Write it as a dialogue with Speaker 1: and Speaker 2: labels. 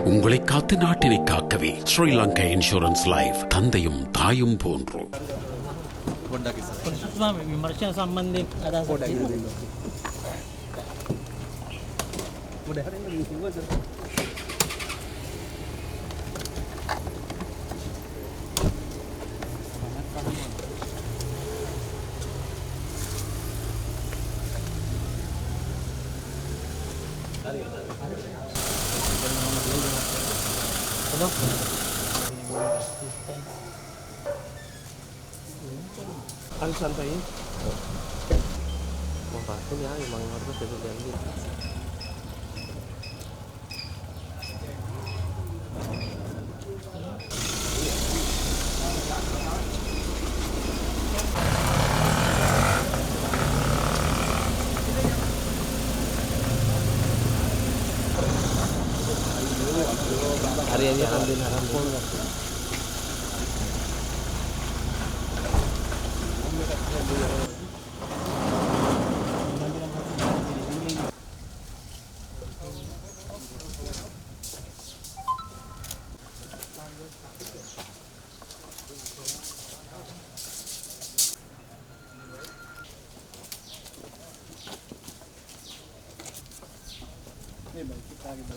Speaker 1: உங்களை காத்து நாட்டினை காக்கவே ஸ்ரீலங்கா இன்சூரன்ஸ் லைஃப் தந்தையும் தாயும் போன்று.
Speaker 2: විමර්ශන සම්බන්ධයෙන් අදහස්
Speaker 3: Ang santai. Mau batu ya, emang harus jadi. Hari ini haram pun. Ini kita gitu.